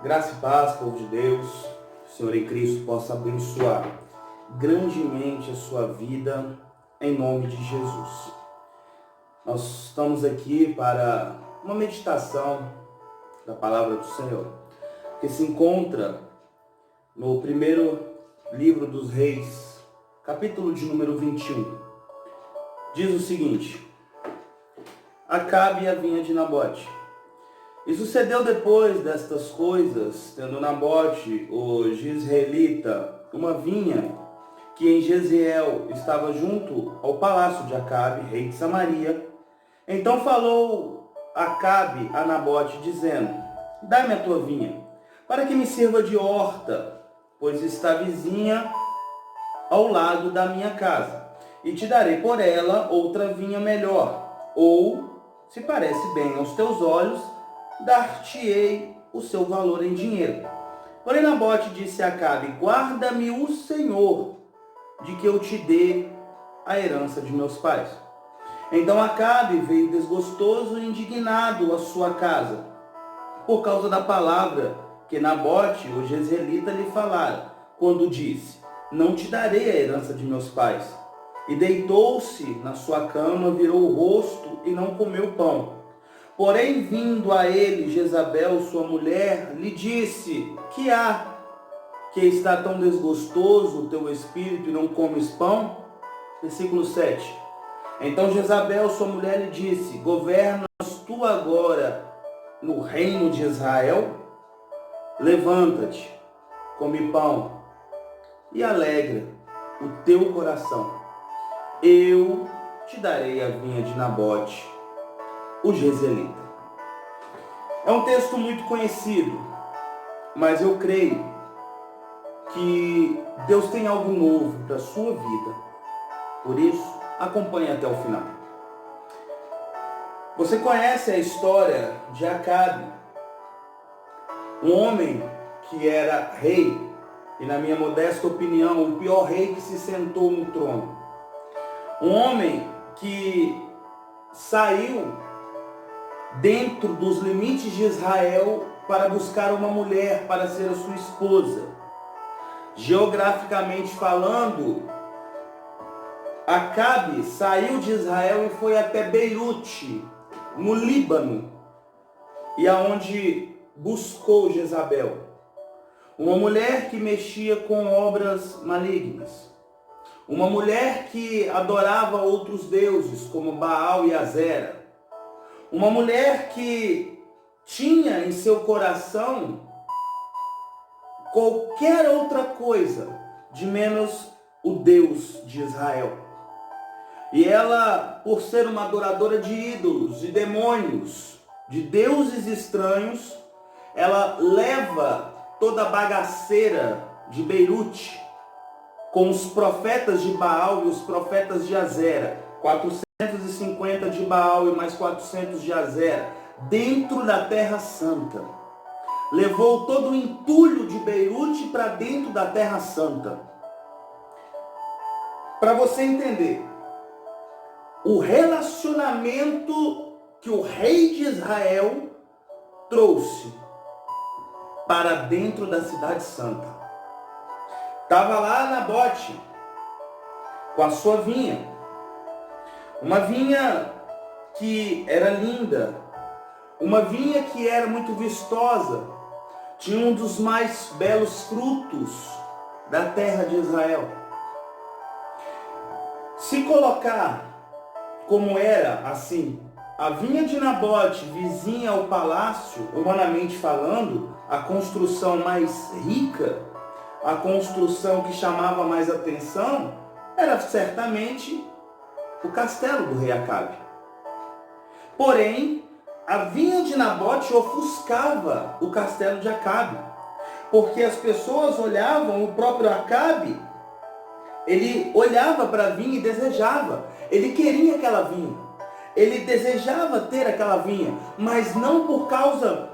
Graça e paz, povo de Deus, o Senhor em Cristo possa abençoar grandemente a sua vida, em nome de Jesus. Nós estamos aqui para uma meditação da palavra do Senhor, que se encontra no primeiro livro dos Reis, capítulo de número 21. Diz o seguinte: Acabe e a vinha de Nabote. E sucedeu depois destas coisas, tendo Nabote, o jezreelita, uma vinha que em Jezreel estava junto ao palácio de Acabe, rei de Samaria. Então falou Acabe a Nabote, dizendo: Dá-me a tua vinha, para que me sirva de horta, pois está vizinha ao lado da minha casa, e te darei por ela outra vinha melhor, ou, se parece bem aos teus olhos, dar-te-ei o seu valor em dinheiro. Porém Nabote disse a Acabe: Guarda-me o Senhor, de que eu te dê a herança de meus pais. Então Acabe veio desgostoso e indignado à sua casa, por causa da palavra que Nabote, o jezreelita, lhe falara, quando disse: Não te darei a herança de meus pais. E deitou-se na sua cama, virou o rosto e não comeu pão. Porém, vindo a ele Jezabel, sua mulher, lhe disse: Que há, que está tão desgostoso o teu espírito e não comes pão? Versículo 7. Então Jezabel, sua mulher, lhe disse: Governas tu agora no reino de Israel? Levanta-te, come pão e alegra o teu coração. Eu te darei a vinha de Nabote, o jezreelita. É um texto muito conhecido, mas eu creio que Deus tem algo novo para a sua vida. Por isso, acompanhe até o final. Você conhece a história de Acabe, um homem que era rei, e na minha modesta opinião, o pior rei que se sentou no trono. Um homem que saiu dentro dos limites de Israel para buscar uma mulher para ser a sua esposa. Geograficamente falando, Acabe saiu de Israel e foi até Beirute, no Líbano, e aonde buscou Jezabel, uma mulher que mexia com obras malignas, uma mulher que adorava outros deuses como Baal e Azera, uma mulher que tinha em seu coração qualquer outra coisa de menos o Deus de Israel. E ela, por ser uma adoradora de ídolos, de demônios, de deuses estranhos, ela leva toda a bagaceira de Beirute com os profetas de Baal e os profetas de Azera, 450 de Baal e mais 400 de Azera, dentro da Terra Santa. Levou todo o entulho de Beirute para dentro da Terra Santa. Para você entender, o relacionamento que o rei de Israel trouxe para dentro da cidade santa. Estava lá Nabote com a sua vinha. Uma vinha que era linda, uma vinha que era muito vistosa, tinha um dos mais belos frutos da terra de Israel. Se colocar como era assim, a vinha de Nabote, vizinha ao palácio, humanamente falando, a construção mais rica, a construção que chamava mais atenção, era certamente o castelo do rei Acabe. Porém, a vinha de Nabote ofuscava o castelo de Acabe, porque as pessoas olhavam, o próprio Acabe, ele olhava para a vinha e desejava, ele queria aquela vinha, ele desejava ter aquela vinha, mas não por causa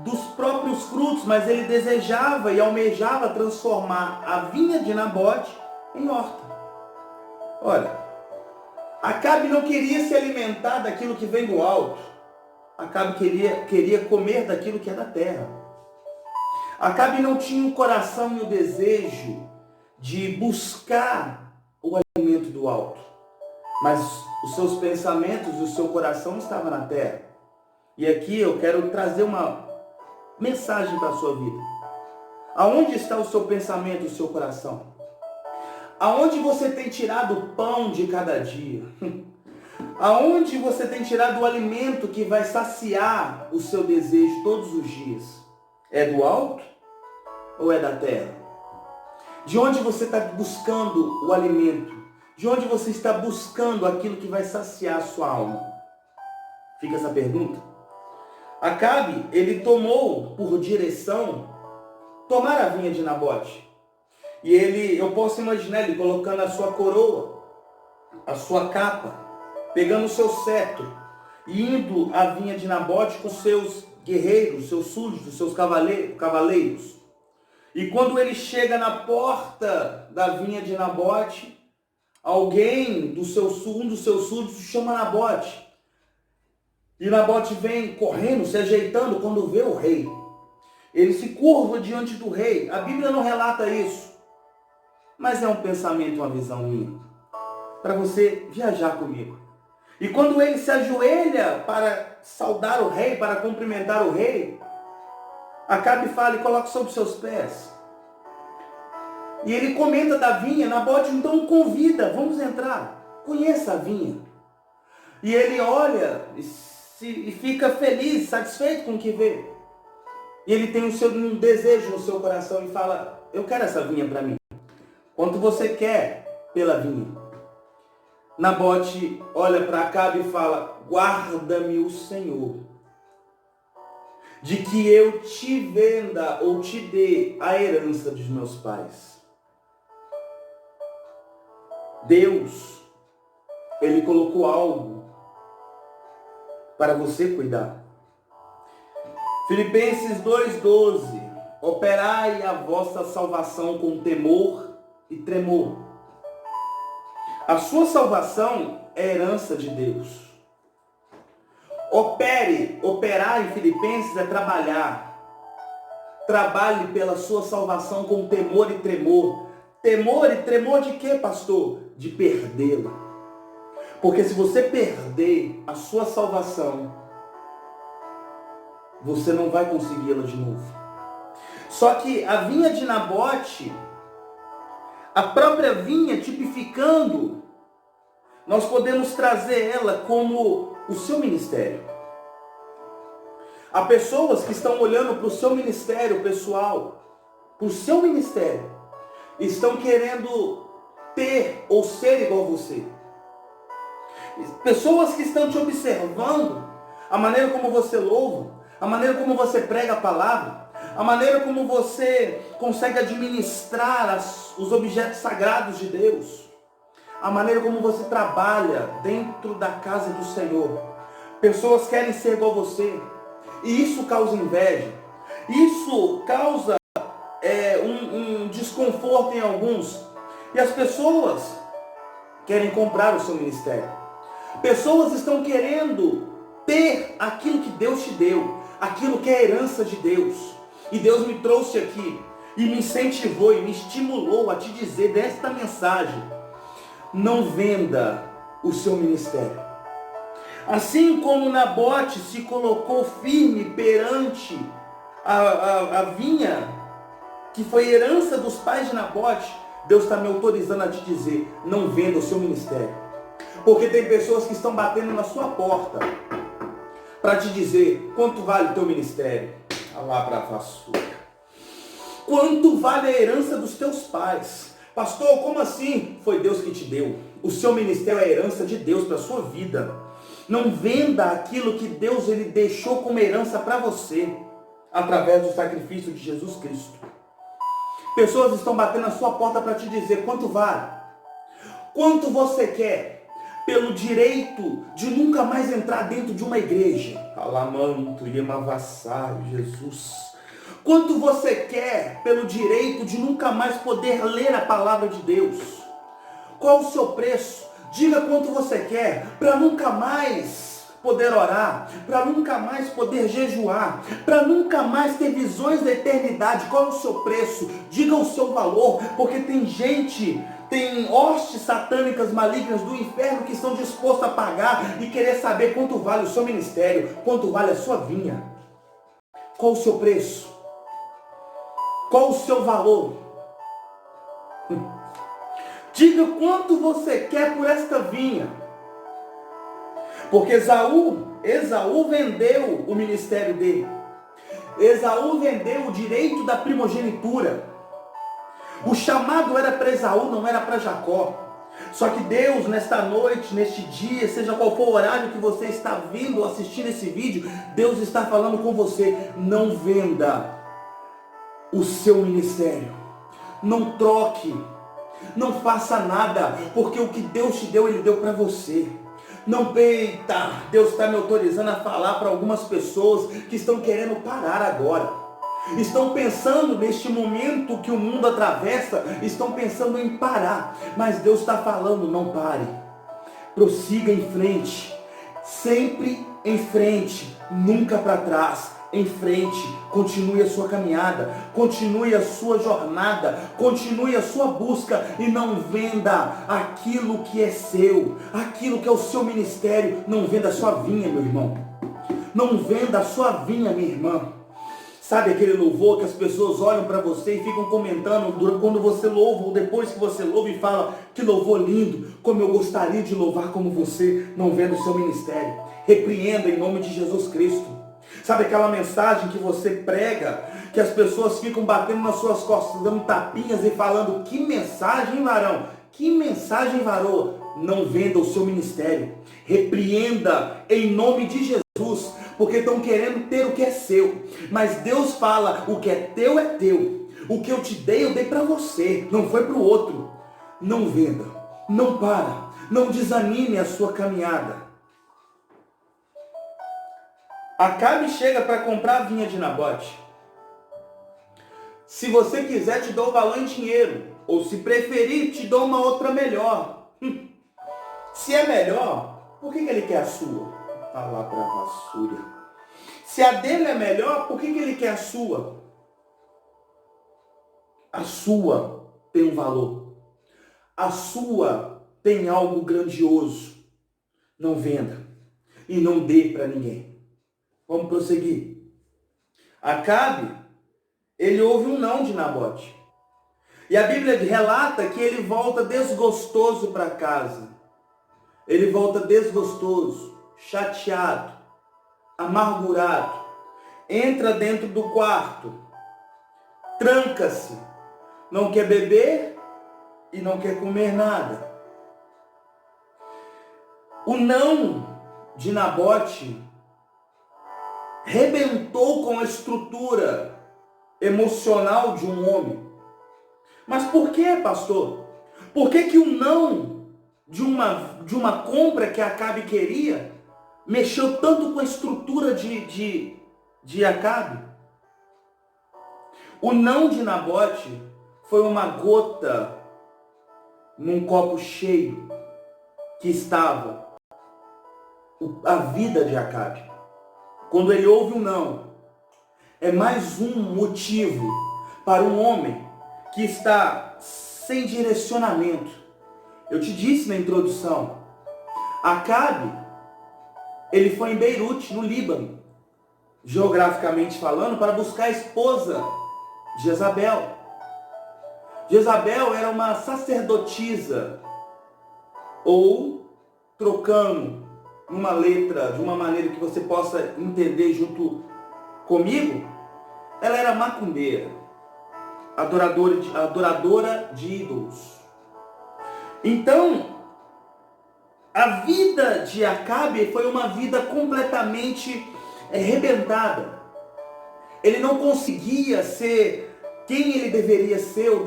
dos próprios frutos, mas ele desejava e almejava transformar a vinha de Nabote em horta. Olha, Acabe não queria se alimentar daquilo que vem do alto. Acabe queria comer daquilo que é da terra. Acabe não tinha o coração e o desejo de buscar o alimento do alto, mas os seus pensamentos e o seu coração estavam na terra. E aqui eu quero trazer uma mensagem para a sua vida. Aonde está o seu pensamento e o seu coração? Aonde você tem tirado o pão de cada dia? Aonde você tem tirado o alimento que vai saciar o seu desejo todos os dias? É do alto ou é da terra? De onde você está buscando o alimento? De onde você está buscando aquilo que vai saciar a sua alma? Fica essa pergunta. Acabe, ele tomou por direção tomar a vinha de Nabote. E eu posso imaginar ele colocando a sua coroa, a sua capa, pegando o seu cetro e indo à vinha de Nabote com seus guerreiros, seus súditos, seus cavaleiros. E quando ele chega na porta da vinha de Nabote, um dos seus súditos chama Nabote. E Nabote vem correndo, se ajeitando quando vê o rei. Ele se curva diante do rei. A Bíblia não relata isso, mas é um pensamento, uma visão minha, para você viajar comigo. E quando ele se ajoelha para saudar o rei, para cumprimentar o rei, Acabe fala e coloca sobre seus pés. E ele comenta da vinha. Nabote então o convida, vamos entrar, conheça a vinha. E ele olha e fica feliz, satisfeito com o que vê. E ele tem um desejo no seu coração e fala, eu quero essa vinha para mim. Quanto você quer pela vinha? Nabote olha para Acabe e fala, guarda-me o Senhor, de que eu te venda ou te dê a herança dos meus pais. Deus, ele colocou algo para você cuidar. Filipenses 2,12, operai a vossa salvação com temor e tremor. A sua salvação é herança de Deus. Operar em Filipenses é trabalhar. Trabalhe pela sua salvação com temor e tremor. Temor e tremor de quê, pastor? De perdê-la. Porque se você perder a sua salvação, você não vai consegui-la de novo. Só que a vinha de Nabote, a própria vinha tipificando, nós podemos trazer ela como o seu ministério. Há pessoas que estão olhando para o seu ministério pessoal, para o seu ministério, estão querendo ter ou ser igual a você. Pessoas que estão te observando, a maneira como você louva, a maneira como você prega a palavra, a maneira como você consegue administrar os objetos sagrados de Deus, a maneira como você trabalha dentro da casa do Senhor. Pessoas querem ser igual a você, e isso causa inveja, isso causa um desconforto em alguns, e as pessoas querem comprar o seu ministério. Pessoas estão querendo ter aquilo que Deus te deu, aquilo que é herança de Deus. E Deus me trouxe aqui e me incentivou e me estimulou a te dizer desta mensagem: não venda o seu ministério. Assim como Nabote se colocou firme perante a vinha, que foi herança dos pais de Nabote, Deus está me autorizando a te dizer, não venda o seu ministério. Porque tem pessoas que estão batendo na sua porta para te dizer, quanto vale o teu ministério? Quanto vale a herança dos teus pais? Pastor, como assim? Foi Deus que te deu. O seu ministério é a herança de Deus para a sua vida. Não venda aquilo que Deus ele deixou como herança para você, através do sacrifício de Jesus Cristo. Pessoas estão batendo na sua porta para te dizer, quanto vale? Quanto você quer pelo direito de nunca mais entrar dentro de uma igreja? Alamanto e emavassar, Jesus. Quanto você quer pelo direito de nunca mais poder ler a palavra de Deus? Qual o seu preço? Diga quanto você quer para nunca mais poder orar, para nunca mais poder jejuar, para nunca mais ter visões da eternidade. Qual é o seu preço? Diga o seu valor, porque tem hostes satânicas malignas do inferno que estão dispostos a pagar e querer saber quanto vale o seu ministério, quanto vale a sua vinha. Qual o seu preço? Qual o seu valor? Diga quanto você quer por esta vinha. Porque Esaú vendeu o ministério dele. Esaú vendeu o direito da primogenitura. O chamado era para Esaú, não era para Jacó. Só que Deus, nesta noite, neste dia, seja qual for o horário que você está vindo assistindo esse vídeo, Deus está falando com você: não venda o seu ministério. Não troque. Não faça nada, porque o que Deus te deu, Ele deu para você. Não peita, Deus está me autorizando a falar para algumas pessoas que estão querendo parar agora. Estão pensando neste momento que o mundo atravessa, estão pensando em parar. Mas Deus está falando: não pare. Prossiga em frente. Sempre em frente, nunca para trás. Em frente, continue a sua caminhada, continue a sua jornada, continue a sua busca e não venda aquilo que é seu, aquilo que é o seu ministério. Não venda a sua vinha, meu irmão. Não venda a sua vinha, minha irmã. Sabe aquele louvor que as pessoas olham para você e ficam comentando quando você louva ou depois que você louva e fala: que louvor lindo, como eu gostaria de louvar como você. Não venda o seu ministério. Repreenda em nome de Jesus Cristo. Sabe aquela mensagem que você prega, que as pessoas ficam batendo nas suas costas, dando tapinhas e falando: que mensagem, varão, que mensagem, varoa. Não venda o seu ministério. Repreenda em nome de Jesus, porque estão querendo ter o que é seu. Mas Deus fala: o que é teu. O que eu te dei, eu dei para você, não foi para o outro. Não venda, não para, não desanime a sua caminhada. Acabe chega para comprar a vinha de Nabote. Se você quiser, te dou o valor em dinheiro. Ou se preferir, te dou uma outra melhor. Se é melhor, por que ele quer a sua? Palavra-vassúria. Se a dele é melhor, por que ele quer a sua? A sua tem um valor. A sua tem algo grandioso. Não venda. E não dê para ninguém. Vamos prosseguir. Acabe, ele ouve um não de Nabote. E a Bíblia relata que ele volta desgostoso para casa. Ele volta desgostoso, chateado, amargurado. Entra dentro do quarto, tranca-se, não quer beber e não quer comer nada. O não de Nabote rebentou com a estrutura emocional de um homem. Mas por que, pastor? Por que o não de uma compra que Acabe queria mexeu tanto com a estrutura de Acabe? O não de Nabote foi uma gota num copo cheio que estava a vida de Acabe. Quando ele ouve um não, é mais um motivo para um homem que está sem direcionamento. Eu te disse na introdução, Acabe, ele foi em Beirute, no Líbano, geograficamente falando, para buscar a esposa de Jezabel. Jezabel era uma sacerdotisa, ou, trocando numa letra, de uma maneira que você possa entender junto comigo, ela era macumbeira, adoradora de ídolos. Então, a vida de Acabe foi uma vida completamente arrebentada. Ele não conseguia ser quem ele deveria ser ou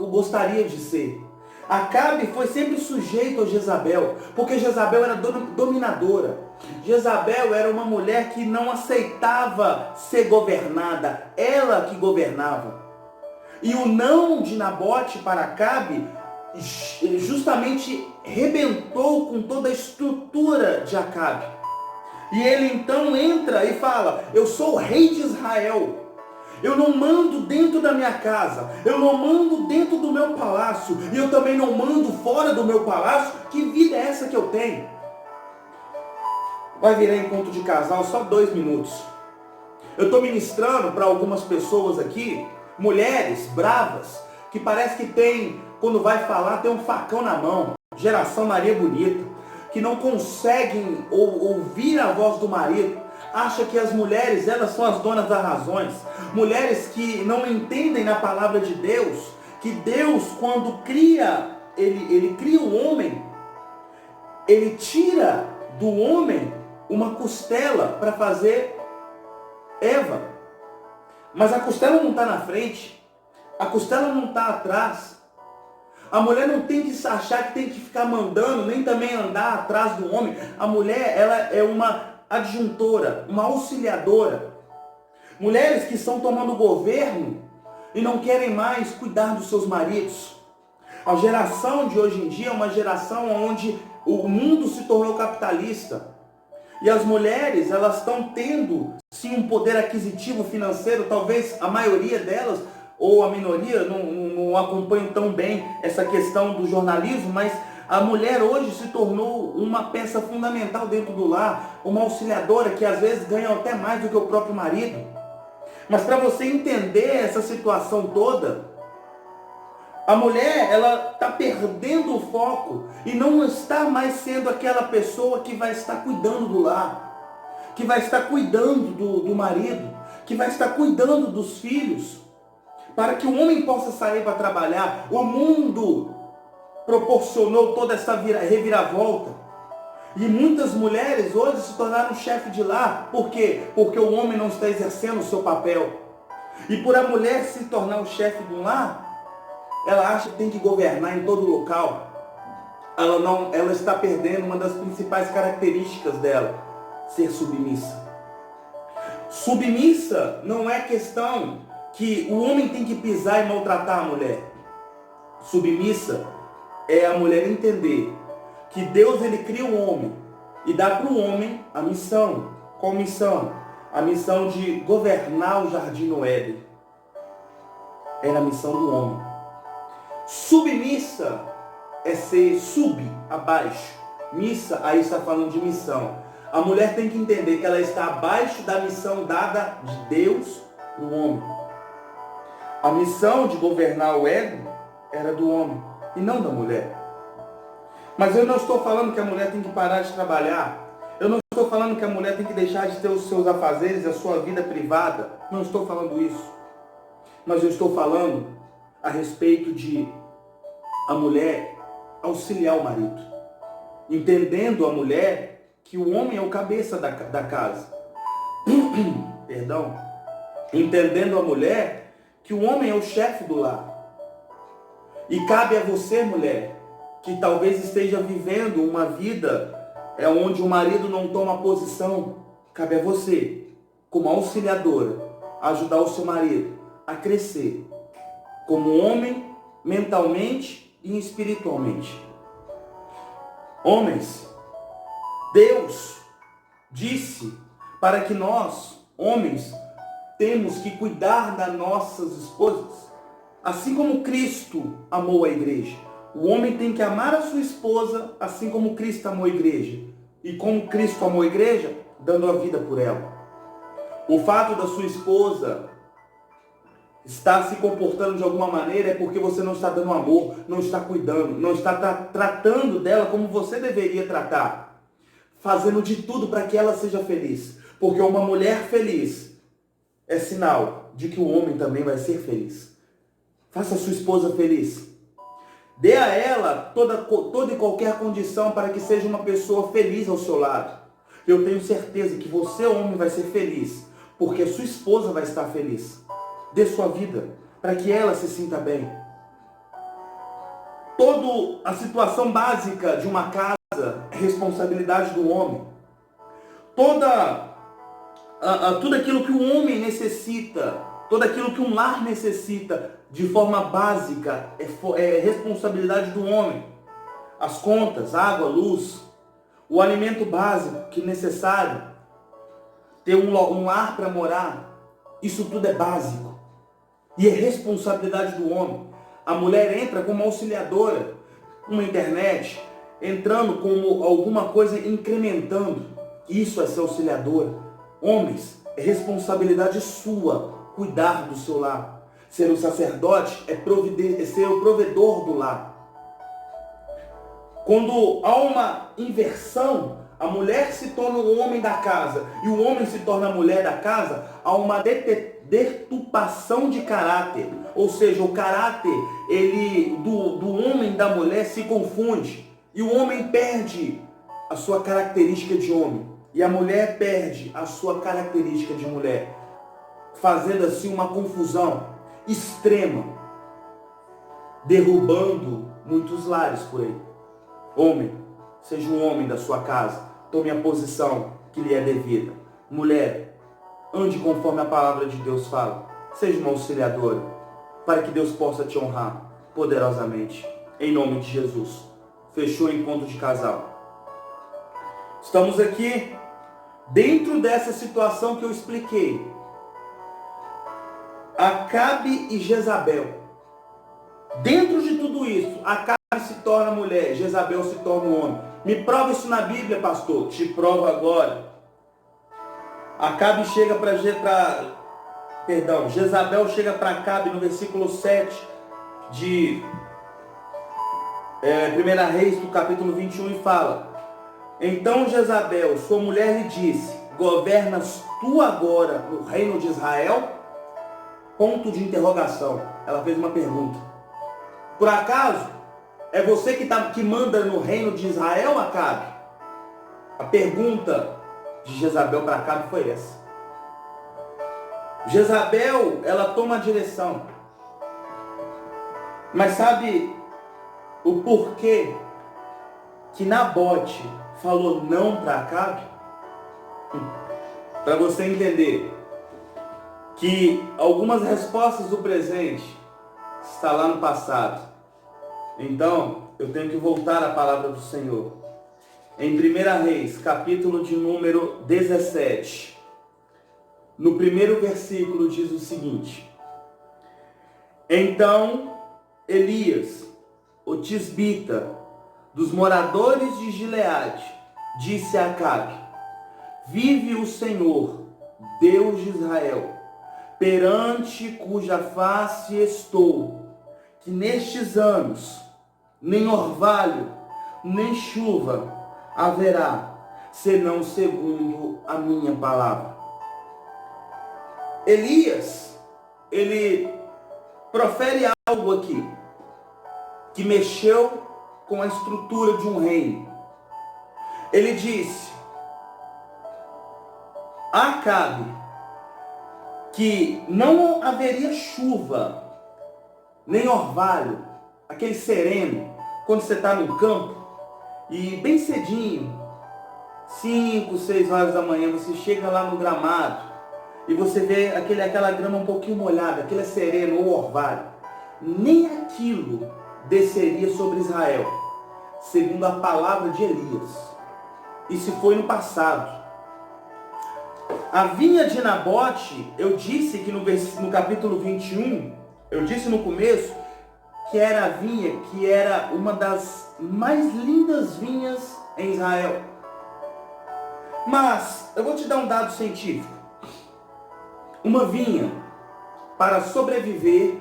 gostaria de ser. Acabe foi sempre sujeito a Jezabel, porque Jezabel era dominadora. Jezabel era uma mulher que não aceitava ser governada, ela que governava. E o não de Nabote para Acabe justamente rebentou com toda a estrutura de Acabe. E ele então entra e fala: eu sou o rei de Israel. Eu não mando dentro da minha casa, eu não mando dentro do meu palácio, e eu também não mando fora do meu palácio. Que vida é essa que eu tenho? Vai virar encontro de casal só 2 minutos. Eu estou ministrando para algumas pessoas aqui, mulheres bravas, que parece que tem, quando vai falar, tem um facão na mão. Geração Maria Bonita, que não conseguem ouvir a voz do marido. Acha que as mulheres, elas são as donas das razões. Mulheres que não entendem na palavra de Deus, que Deus, quando cria, ele cria o homem, ele tira do homem uma costela para fazer Eva. Mas a costela não está na frente, a costela não está atrás. A mulher não tem que achar que tem que ficar mandando, nem também andar atrás do homem. A mulher, ela é uma adjuntora, uma auxiliadora. Mulheres que estão tomando governo e não querem mais cuidar dos seus maridos. A geração de hoje em dia é uma geração onde o mundo se tornou capitalista. E as mulheres, elas estão tendo, sim, um poder aquisitivo financeiro. Talvez a maioria delas, ou a minoria, não acompanham tão bem essa questão do jornalismo, mas a mulher hoje se tornou uma peça fundamental dentro do lar, uma auxiliadora que às vezes ganha até mais do que o próprio marido. Mas para você entender essa situação toda, a mulher, ela está perdendo o foco e não está mais sendo aquela pessoa que vai estar cuidando do lar, que vai estar cuidando do marido, que vai estar cuidando dos filhos, para que o homem possa sair para trabalhar. O mundo proporcionou toda essa reviravolta. E muitas mulheres hoje se tornaram chefe de lar. Por quê? Porque o homem não está exercendo o seu papel. E por a mulher se tornar o chefe do lar, ela acha que tem que governar em todo local. Ela está perdendo uma das principais características dela: ser submissa. Submissa não é questão que o homem tem que pisar e maltratar a mulher. Submissa é a mulher entender que Deus, ele cria o homem e dá para o homem a missão. Qual missão? A missão de governar o jardim no Éden. Era a missão do homem. Submissa é ser abaixo. Missa, aí está falando de missão. A mulher tem que entender que ela está abaixo da missão dada de Deus para o homem. A missão de governar o Éden era do homem e não da mulher. Mas eu não estou falando que a mulher tem que parar de trabalhar. Eu não estou falando que a mulher tem que deixar de ter os seus afazeres, a sua vida privada. Não estou falando isso. Mas eu estou falando a respeito de a mulher auxiliar o marido. Entendendo a mulher que o homem é o cabeça da casa. Perdão. Entendendo a mulher que o homem é o chefe do lar. E cabe a você, mulher, que talvez esteja vivendo uma vida onde o marido não toma posição, cabe a você, como auxiliadora, ajudar o seu marido a crescer como homem, mentalmente e espiritualmente. Homens, Deus disse para que nós, homens, temos que cuidar das nossas esposas, assim como Cristo amou a igreja. O homem tem que amar a sua esposa, assim como Cristo amou a igreja. E como Cristo amou a igreja, dando a vida por ela. O fato da sua esposa estar se comportando de alguma maneira é porque você não está dando amor, não está cuidando, não está tratando dela como você deveria tratar. Fazendo de tudo para que ela seja feliz. Porque uma mulher feliz é sinal de que o homem também vai ser feliz. Faça a sua esposa feliz. Dê a ela toda e qualquer condição para que seja uma pessoa feliz ao seu lado. Eu tenho certeza que você, homem, vai ser feliz, porque a sua esposa vai estar feliz. Dê sua vida para que ela se sinta bem. Toda a situação básica de uma casa é responsabilidade do homem. Tudo aquilo que o homem necessita, tudo aquilo que um lar necessita, de forma básica, é responsabilidade do homem. As contas, água, luz, o alimento básico que é necessário, ter um lar para morar, isso tudo é básico. E é responsabilidade do homem. A mulher entra como auxiliadora, uma internet, entrando como alguma coisa incrementando. Isso é ser auxiliadora. Homens, é responsabilidade sua cuidar do seu lar. Ser um sacerdote é ser o provedor do lar. Quando há uma inversão, a mulher se torna o homem da casa e o homem se torna a mulher da casa, há uma deturpação de caráter. Ou seja, o caráter do homem e da mulher se confunde. E o homem perde a sua característica de homem. E a mulher perde a sua característica de mulher. Fazendo assim uma confusão extrema. Derrubando muitos lares por aí. Homem, seja um homem da sua casa. Tome a posição que lhe é devida. Mulher, ande conforme a palavra de Deus fala. Seja uma auxiliadora, para que Deus possa te honrar poderosamente. Em nome de Jesus. Fechou o encontro de casal. Estamos aqui dentro dessa situação que eu expliquei. Acabe e Jezabel. Dentro de tudo isso, Acabe se torna mulher, Jezabel se torna homem. Me prova isso na Bíblia, pastor. Te provo agora. Jezabel chega para Acabe no versículo 7 de 1 Reis, do capítulo 21, e fala: Então Jezabel, sua mulher, lhe disse: Governas tu agora no reino de Israel? Ponto de interrogação. Ela fez uma pergunta. Por acaso, é você que manda no reino de Israel, Acabe? A pergunta de Jezabel para Acabe foi essa. Jezabel, ela toma a direção. Mas sabe o porquê que Nabote falou não para Acabe? Para você entender que algumas respostas do presente está lá no passado. Então, eu tenho que voltar à palavra do Senhor. Em 1 Reis, capítulo de número 17, no primeiro versículo diz o seguinte: Então Elias, o tisbita, dos moradores de Gileade, disse a Acabe: Vive o Senhor, Deus de Israel, perante cuja face estou, que nestes anos nem orvalho, nem chuva haverá, senão segundo a minha palavra. Elias, ele profere algo aqui, que mexeu com a estrutura de um reino. Ele disse a Acabe que não haveria chuva, nem orvalho, aquele sereno, quando você está no campo, e bem cedinho, 5, 6 horas da manhã, você chega lá no gramado, e você vê aquela grama um pouquinho molhada, aquele sereno ou orvalho. Nem aquilo desceria sobre Israel, segundo a palavra de Elias. Isso foi no passado. A vinha de Nabote, eu disse que no capítulo 21, eu disse no começo, que era a vinha, que era uma das mais lindas vinhas em Israel. Mas, eu vou te dar um dado científico. Uma vinha, para sobreviver,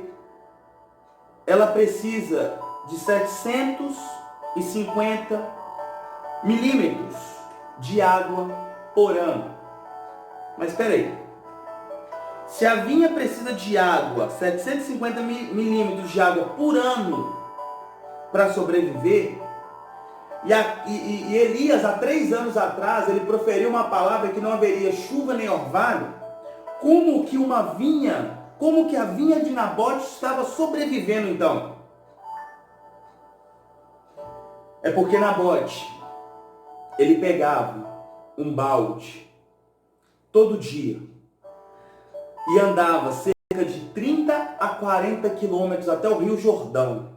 ela precisa de 750 milímetros de água por ano. Mas espera aí. Se a vinha precisa de água, 750 milímetros de água por ano para sobreviver, e Elias, há 3 anos atrás, ele proferiu uma palavra que não haveria chuva nem orvalho, como que a vinha de Nabote estava sobrevivendo então? É porque Nabote, ele pegava um balde todo dia e andava cerca de 30 a 40 quilômetros até o Rio Jordão.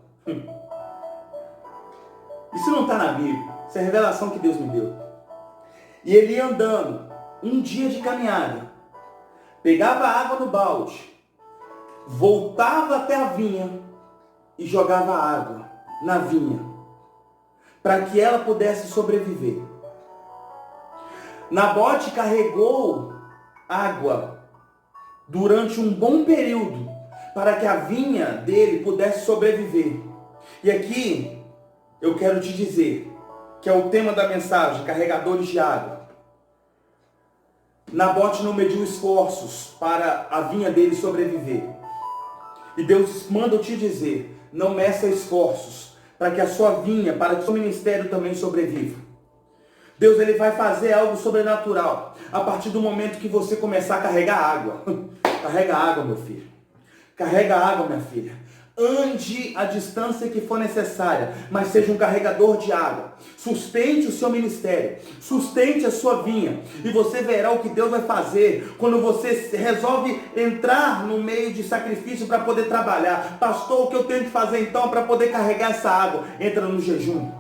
Isso não está na Bíblia, isso é a revelação que Deus me deu. E ele ia andando um dia de caminhada, pegava água no balde, voltava até a vinha e jogava água na vinha, para que ela pudesse sobreviver. Nabote carregou água durante um bom período para que a vinha dele pudesse sobreviver. E aqui eu quero te dizer que é o tema da mensagem, carregadores de água. Nabote não mediu esforços para a vinha dele sobreviver. E Deus manda eu te dizer, não meça esforços para que a sua vinha, para que o seu ministério também sobreviva. Deus ele vai fazer algo sobrenatural a partir do momento que você começar a carregar água. Carrega água, meu filho. Carrega água, minha filha. Ande a distância que for necessária, mas seja um carregador de água. Sustente o seu ministério, sustente a sua vinha, e você verá o que Deus vai fazer quando você resolve entrar no meio de sacrifício para poder trabalhar. Pastor, o que eu tenho que fazer então para poder carregar essa água? Entra no jejum,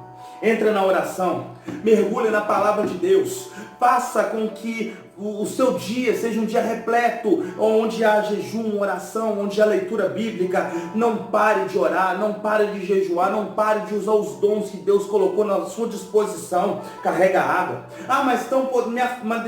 entra na oração, mergulha na palavra de Deus, faça com que o seu dia seja um dia repleto, onde há jejum, oração, onde há leitura bíblica. Não pare de orar, não pare de jejuar, não pare de usar os dons que Deus colocou na sua disposição. Carrega água. Mas estão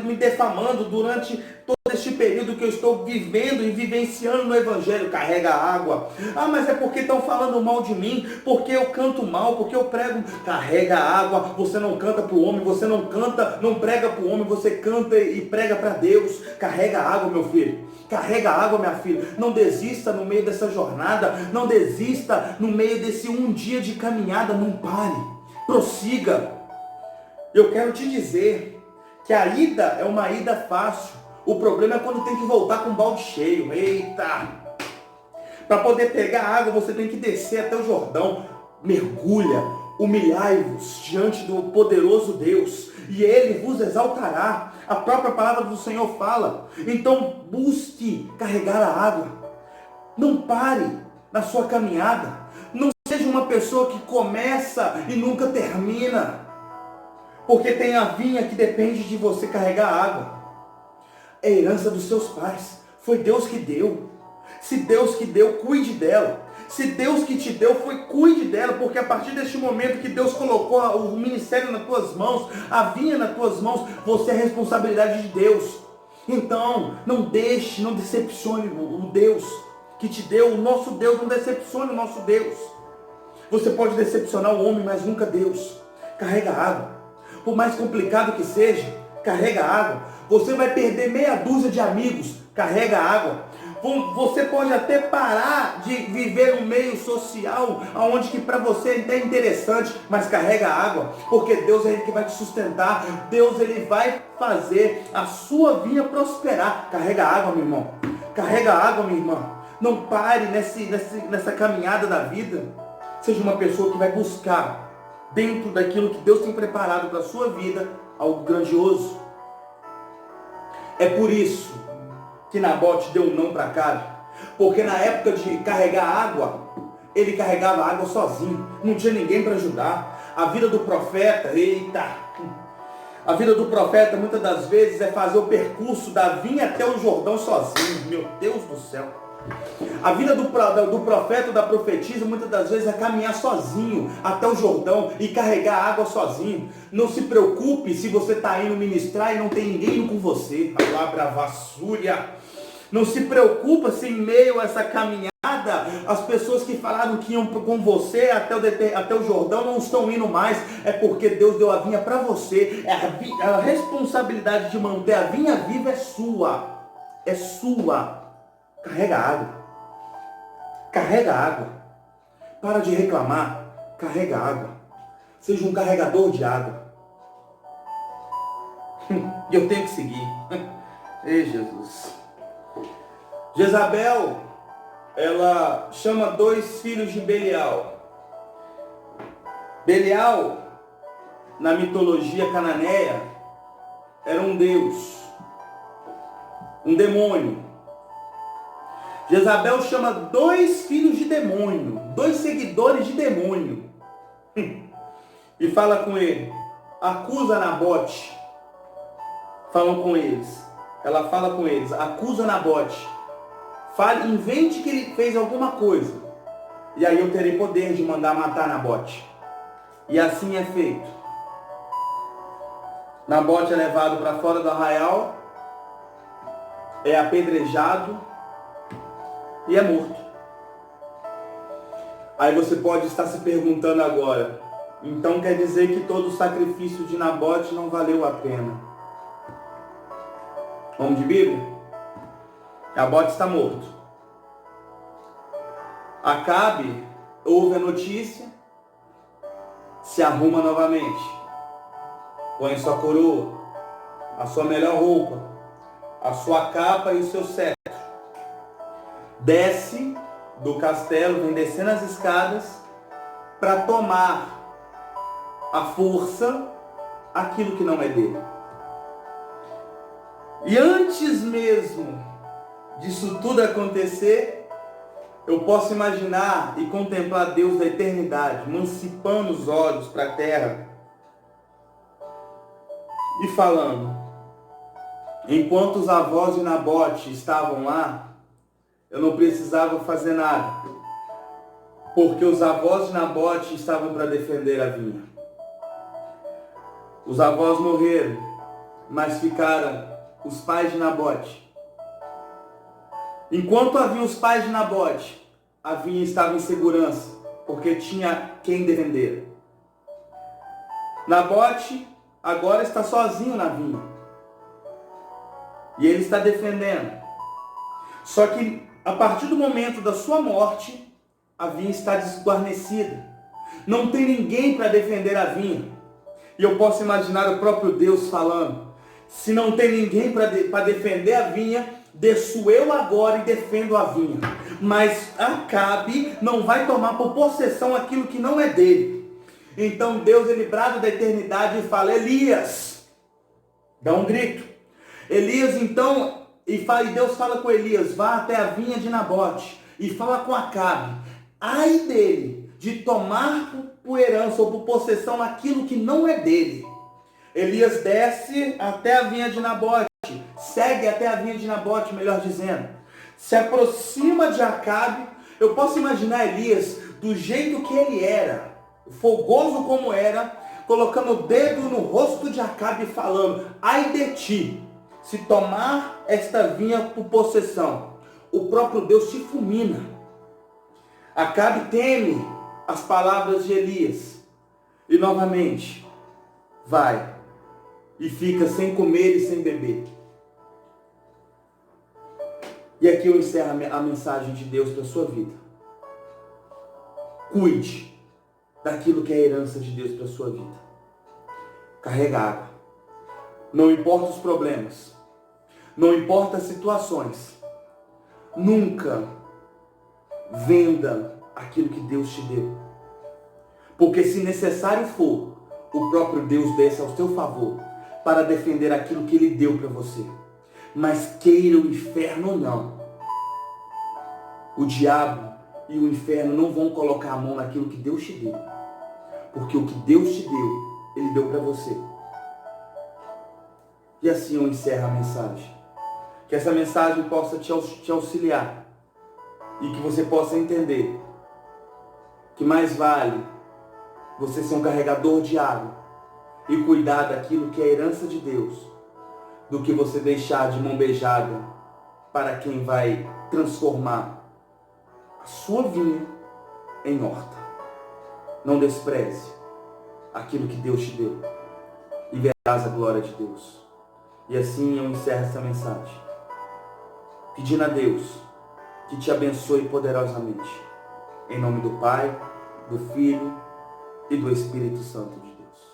me defamando durante todo este período que eu estou vivendo e vivenciando no Evangelho. Carrega água. Mas é porque estão falando mal de mim, porque eu canto mal, porque eu prego. Carrega água. Você não canta para o homem, você não canta, não prega para o homem, você canta e prega para Deus. Carrega água, meu filho. Carrega água, minha filha. Não desista no meio dessa jornada. Não desista no meio desse um dia de caminhada. Não pare. Prossiga. Eu quero te dizer que a ida é uma ida fácil. O problema é quando tem que voltar com o balde cheio. Eita! Para poder pegar água, você tem que descer até o Jordão. Mergulha, humilhai-vos diante do poderoso Deus, e Ele vos exaltará. A própria palavra do Senhor fala. Então busque carregar a água. Não pare na sua caminhada. Não seja uma pessoa que começa e nunca termina. Porque tem a vinha que depende de você carregar a água. É herança dos seus pais. Foi Deus que deu. Se Deus que deu, cuide dela. Se Deus que te deu, cuide dela. Porque a partir deste momento que Deus colocou o ministério nas tuas mãos, a vinha nas tuas mãos, você é responsabilidade de Deus. Então, não deixe, não decepcione o Deus que te deu. O nosso Deus, não decepcione o nosso Deus. Você pode decepcionar o homem, mas nunca Deus. Carrega água. Por mais complicado que seja, carrega água. Você vai perder meia dúzia de amigos, carrega água. Você pode até parar de viver um meio social, onde que para você é interessante, mas carrega água, porque Deus é Ele que vai te sustentar. Deus Ele vai fazer a sua vinha prosperar. Carrega água, meu irmão. Carrega água, minha irmã. Não pare nessa caminhada da vida. Seja uma pessoa que vai buscar, dentro daquilo que Deus tem preparado para a sua vida, algo grandioso. É por isso que Nabote deu um não para Acabe. Porque na época de carregar água, ele carregava água sozinho. Não tinha ninguém para ajudar. A vida do profeta, a vida do profeta muitas das vezes é fazer o percurso da vinha até o Jordão sozinho. Meu Deus do céu. A vida do profeta ou da profetisa muitas das vezes é caminhar sozinho até o Jordão e carregar água sozinho. Não se preocupe se você está indo ministrar e não tem ninguém indo com você. Palavra vassúria. Não se preocupa se em meio a essa caminhada as pessoas que falaram que iam com você até o Jordão não estão indo mais. É porque Deus deu a vinha para você. A responsabilidade de manter a vinha viva é sua. É sua. Carrega água. Carrega água. Para de reclamar. Carrega água. Seja um carregador de água. E eu tenho que seguir. Ei, Jesus. Jezabel, ela chama 2 filhos de Belial. Belial, na mitologia cananeia, era um deus, um demônio. Jezabel chama 2 filhos de demônio, 2 seguidores de demônio, e fala com ele: acusa Nabote falam com eles. Ela fala com eles, acusa Nabote. Invente que ele fez alguma coisa. E aí eu terei poder de mandar matar Nabote. E assim é feito. Nabote é levado para fora do arraial, é apedrejado e é morto. Aí você pode estar se perguntando agora, então quer dizer que todo o sacrifício de Nabote não valeu a pena? Vamos de Bíblia? Nabote está morto. Acabe ouve a notícia, se arruma novamente, põe sua coroa, a sua melhor roupa, a sua capa e o seu cetro. Desce do castelo, vem descendo as escadas para tomar à força aquilo que não é dele. E antes mesmo disso tudo acontecer, eu posso imaginar e contemplar Deus da eternidade, mancipando os olhos para a terra e falando: enquanto os avós de Nabote estavam lá, eu não precisava fazer nada, porque os avós de Nabote estavam para defender a vinha. Os avós morreram, mas ficaram os pais de Nabote. Enquanto havia os pais de Nabote, a vinha estava em segurança, porque tinha quem defender. Nabote agora está sozinho na vinha. E ele está defendendo. Só que a partir do momento da sua morte, a vinha está desguarnecida. Não tem ninguém para defender a vinha. E eu posso imaginar o próprio Deus falando: se não tem ninguém para defender a vinha, desço eu agora e defendo a vinha. Mas Acabe não vai tomar por possessão aquilo que não é dele. Então Deus, ele brada da eternidade e fala: Elias, dá um grito. Elias então, e Deus fala com Elias: vá até a vinha de Nabote e fala com Acabe: ai dele de tomar por herança ou por possessão aquilo que não é dele. Elias desce até a vinha de Nabote, segue até a vinha de Nabote, melhor dizendo, se aproxima de Acabe. Eu posso imaginar Elias do jeito que ele era, fogoso como era, colocando o dedo no rosto de Acabe e falando: ai de ti, se tomar esta vinha por possessão. O próprio Deus te fulmina. Acabe teme as palavras de Elias e novamente vai e fica sem comer e sem beber. E aqui eu encerro a mensagem de Deus para a sua vida. Cuide daquilo que é a herança de Deus para a sua vida. Carrega água. Não importa os problemas. Não importa as situações. Nunca venda aquilo que Deus te deu. Porque se necessário for, o próprio Deus desce ao seu favor para defender aquilo que Ele deu para você. Mas queira o inferno ou não, o diabo e o inferno não vão colocar a mão naquilo que Deus te deu. Porque o que Deus te deu, Ele deu para você. E assim eu encerro a mensagem. Que essa mensagem possa te auxiliar. E que você possa entender que mais vale você ser um carregador de água e cuidar daquilo que é a herança de Deus, do que você deixar de mão beijada para quem vai transformar a sua vinha em horta. Não despreze aquilo que Deus te deu e verás a glória de Deus. E assim eu encerro essa mensagem, pedindo a Deus que te abençoe poderosamente. Em nome do Pai, do Filho e do Espírito Santo de Deus.